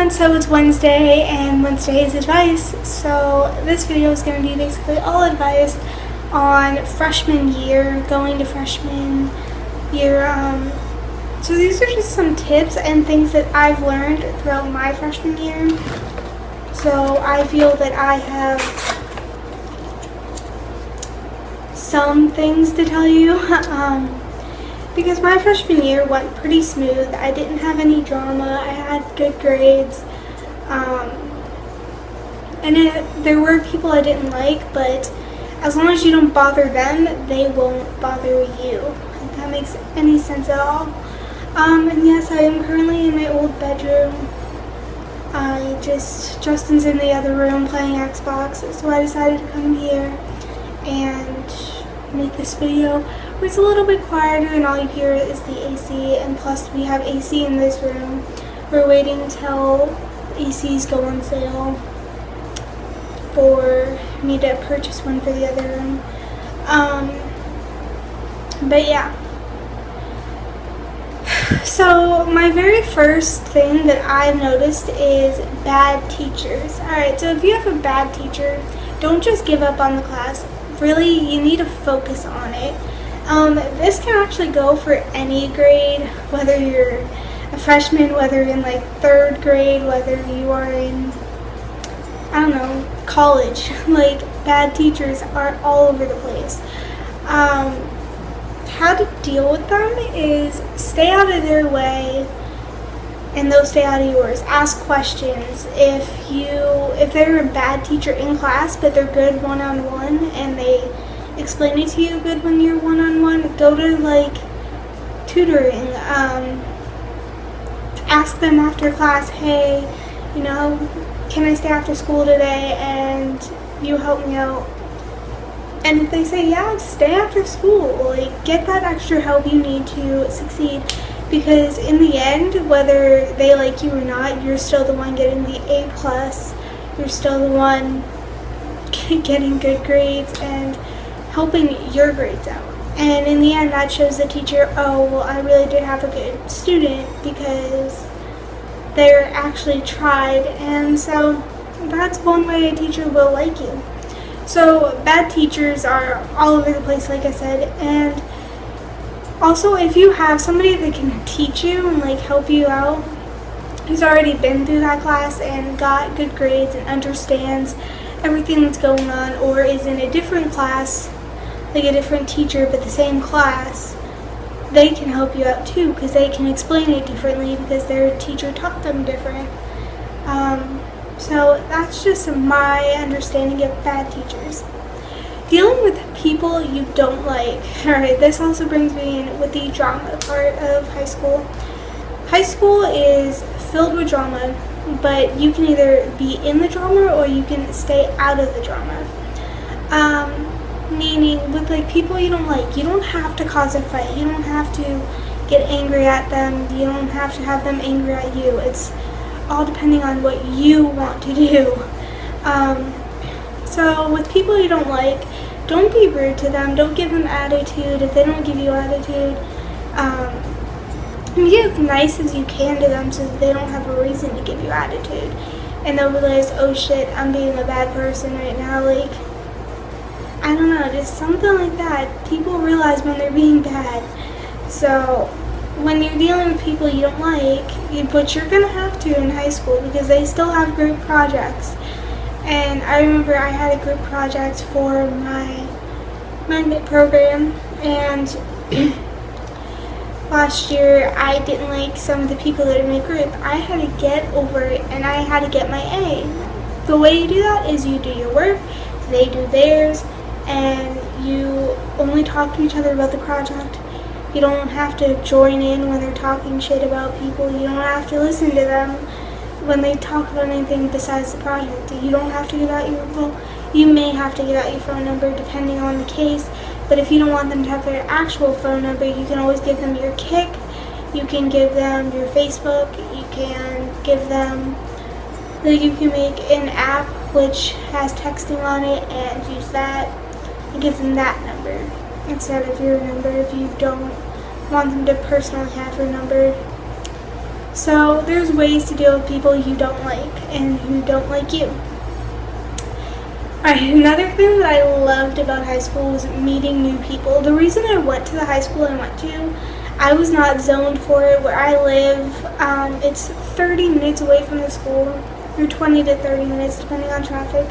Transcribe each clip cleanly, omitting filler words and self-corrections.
everyone, so it's Wednesday and Wednesday is advice. So this video is going to be basically all advice on freshman year, going to freshman year. So these are just some tips and things that I've learned throughout my freshman year. So I feel that I have some things to tell you. Because my freshman year went pretty smooth. I didn't have any drama. I had good grades. There were people I didn't like, but as long as you don't bother them, they won't bother you. If that makes any sense at all. And yes, I am currently in my old bedroom. Justin's in the other room playing Xbox, so I decided to come here and make this video. It's a little bit quieter and all you hear is the AC, and plus we have AC in this room. We're waiting till ACs go on sale for me to purchase one for the other room. But yeah. So my very first thing that I've noticed is bad teachers. Alright, so if you have a bad teacher, don't just give up on the class. Really, you need to focus on it. This can actually go for any grade, whether you're a freshman, whether you're in like 3rd grade, whether you are in, I don't know, college. Like, bad teachers are all over the place. How to deal with them is stay out of their way and they'll stay out of yours. Ask questions. If they're a bad teacher in class but they're good one-on-one and they explain it to you good when you're one-on-one, go to like tutoring. Ask them after class, hey, can I stay after school today and you help me out? And if they say yeah, stay after school. Like, get that extra help you need to succeed, because in the end, whether they like you or not, you're still the one getting the A+. You're still the one getting good grades and helping your grades out. And in the end, that shows the teacher, oh, well, I really did have a good student because they're actually tried. And so that's one way a teacher will like you. So bad teachers are all over the place, like I said. And also, if you have somebody that can teach you and like help you out, who's already been through that class and got good grades and understands everything that's going on, or is in a different class, like a different teacher but the same class, they can help you out too, because they can explain it differently because their teacher taught them different. So that's just my understanding of bad teachers. Dealing with people you don't like. Alright, this also brings me in with the drama part of high school. High school is filled with drama, but you can either be in the drama or you can stay out of the drama. Meaning, with like people you don't like, you don't have to cause a fight. You don't have to get angry at them. You don't have to have them angry at you. It's all depending on what you want to do. So with people you don't like, don't be rude to them. Don't give them attitude if they don't give you attitude. Be as nice as you can to them so that they don't have a reason to give you attitude. And they'll realize, oh shit, I'm being a bad person right now. Like, I don't know, just something like that. People realize when they're being bad. So when you're dealing with people you don't like, but you're going to have to in high school because they still have group projects. And I remember I had a group project for my magnet program, and last year I didn't like some of the people that are in my group. I had to get over it and I had to get my A. The way you do that is you do your work, they do theirs, and you only talk to each other about the project. You don't have to join in when they're talking shit about people. You don't have to listen to them when they talk about anything besides the project. You don't have to give out you may have to give out your phone number depending on the case, but if you don't want them to have their actual phone number, you can always give them your Kik. You can give them your Facebook. You can give them, like, you can make an app which has texting on it and use that and give them that number instead of your number if you don't want them to personally have your number. So there's ways to deal with people you don't like and who don't like you. Alright, another thing that I loved about high school was meeting new people. The reason I went to the high school I went to, I was not zoned for it. Where I live, it's 30 minutes away from the school, or 20 to 30 minutes depending on traffic,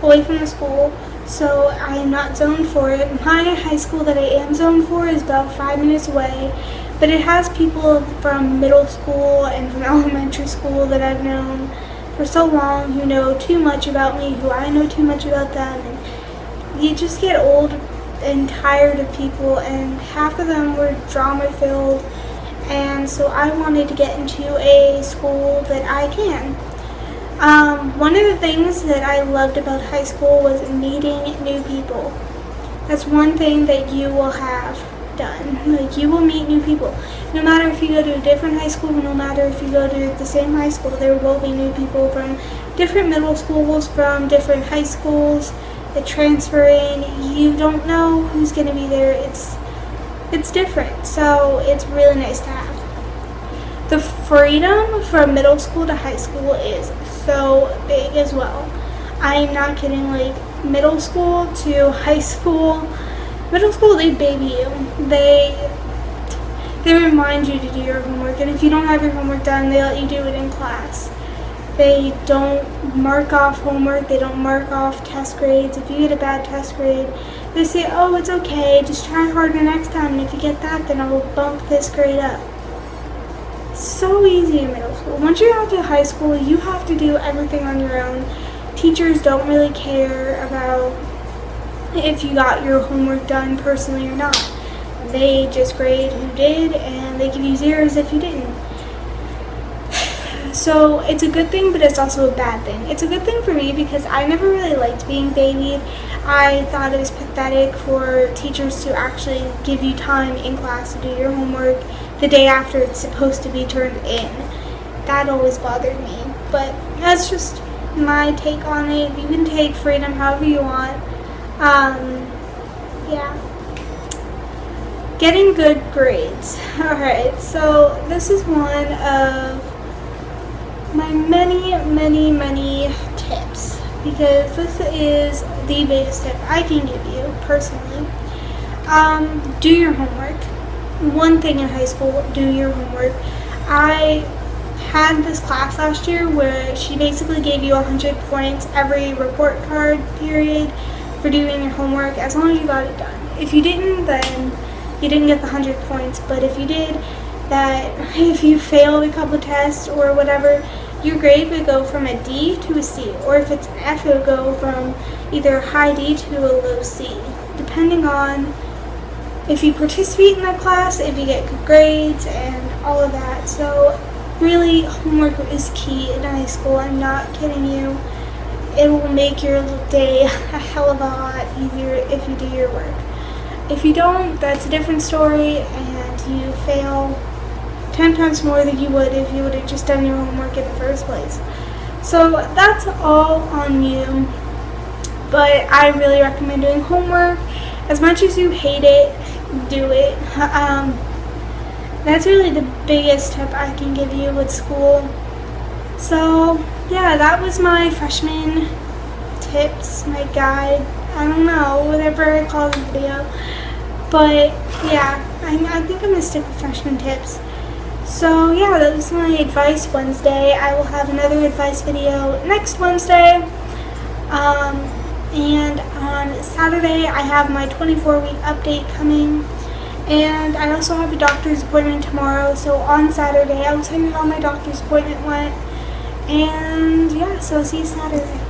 away from the school. So I am not zoned for it. My high school that I am zoned for is about 5 minutes away, but it has people from middle school and from elementary school that I've known for so long who know too much about me, who I know too much about them, and you just get old and tired of people, and half of them were drama filled, and so I wanted to get into a school that I can. One of the things that I loved about high school was meeting new people. That's one thing that you will have done. Like, you will meet new people. No matter if you go to a different high school, no matter if you go to the same high school, there will be new people from different middle schools, from different high schools that transfer in. You don't know who's going to be there. It's different, so it's really nice to have. The freedom from middle school to high school is so big as well. I am not kidding. Like, middle school to high school, middle school, they baby you. They remind you to do your homework, and if you don't have your homework done, they let you do it in class. They don't mark off homework. They don't mark off test grades. If you get a bad test grade, they say, oh, it's okay, just try harder next time, and if you get that, then I will bump this grade up. So easy in middle school. Once you get to high school, you have to do everything on your own. Teachers don't really care about if you got your homework done personally or not. They just grade who did, and they give you zeros if you didn't. So it's a good thing, but it's also a bad thing. It's a good thing for me because I never really liked being babied. I thought it was pathetic for teachers to actually give you time in class to do your homework the day after it's supposed to be turned in. That always bothered me, but that's just my take on it. You can take freedom however you want. Yeah. Getting good grades. Alright, so this is one of my many tips, because this is the biggest tip I can give you personally. Do your homework. One thing in high school, do your homework. I had this class last year where she basically gave you 100 points every report card period for doing your homework, as long as you got it done. If you didn't, then you didn't get the 100 points, but if you did, that if you failed a couple tests or whatever, your grade would go from a D to a C, or if it's an F, it would go from either a high D to a low C, depending on if you participate in that class, if you get good grades, and all of that. So really, homework is key in high school. I'm not kidding you. It will make your day a hell of a lot easier if you do your work. If you don't, that's a different story, and you fail 10 times more than you would if you would have just done your homework in the first place. So that's all on you, but I really recommend doing homework. As much as you hate it, do it. That's really the biggest tip I can give you with school. So yeah, that was my freshman tips, my guide, I don't know, whatever I call the video. But yeah, I think I'm going to stick with freshman tips. So yeah, that was my advice Wednesday. I will have another advice video next Wednesday. And on Saturday I have my 24-week update coming. And I also have a doctor's appointment tomorrow. So on Saturday I will tell you how my doctor's appointment went. And yeah, so see you Saturday.